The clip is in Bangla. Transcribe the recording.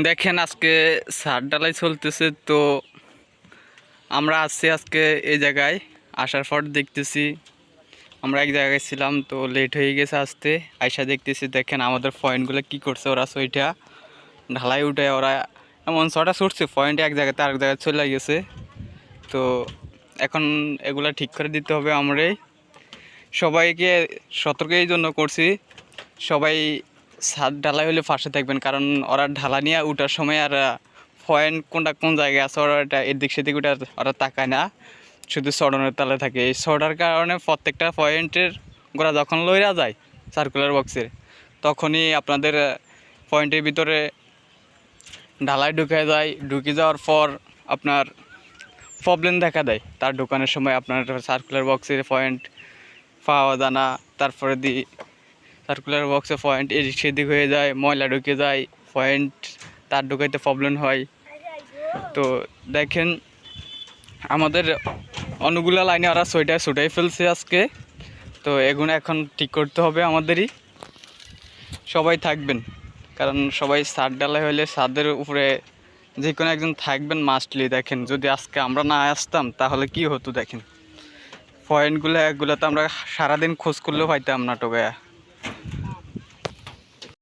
দেখেন আজকে ছাদ ঢালাই চলতেছে। তো আমরা আছি আজকে এই জায়গায়। আসার পর দেখতেছি আমরা এক জায়গায় ছিলাম, তো লেট হয়ে গেছে আসতে। আইসা দেখতেছি দেখেন আমাদের পয়েন্টগুলো কি করছে ওরা। সইটা ঢালাই উঠে ওরা এমন ছটা ছুটছে, পয়েন্ট এক জায়গাতে আরেক জায়গায় চলে গেছে। তো এখন এগুলা ঠিক করে দিতে হবে। আমরাই সবাইকে সতর্ক এই জন্য করছি, সবাই ছাদ ঢালাই হলে ফাঁসে থাকবেন, কারণ ওরা ঢালা নিয়ে উঠার সময় আর পয়েন্ট কোনটা কোন জায়গায় আছে ওরা এটা এদিক সেদিক ওটা ওরা তাকায় না, শুধু সডনের তালে থাকে। এই সডার কারণে প্রত্যেকটা পয়েন্টের গোড়া যখন লইরা যায় সার্কুলার বক্সের, তখনই আপনাদের পয়েন্টের ভিতরে ঢালাই ঢুকে যায়। ঢুকে যাওয়ার পর আপনার প্রবলেম দেখা দেয়। তার ঢোকানোর সময় আপনার সার্কুলার বক্সের পয়েন্ট পাওয়া যায় না। তারপরে সার্কুলার বক্সে পয়েন্ট এদিক সেদিক হয়ে যায়, ময়লা ঢুকে যায়, পয়েন্ট তার ঢুকাইতে প্রবলেম হয়। তো দেখেন আমাদের অনেকগুলো লাইনে ওরা ছুটাই ফেলছে আজকে। তো এগুলো এখন ঠিক করতে হবে আমাদেরই। সবাই থাকবেন, কারণ সবাই ছাদ ঢালাই হলে ছাদের উপরে যে কোনো একজন থাকবেন মাস্টলি। দেখেন যদি আজকে আমরা না আসতাম তাহলে কি হতো। দেখেন পয়েন্টগুলো একগুলো তো আমরা সারাদিন খোঁজ করলেও পাইতাম না টোকায়া।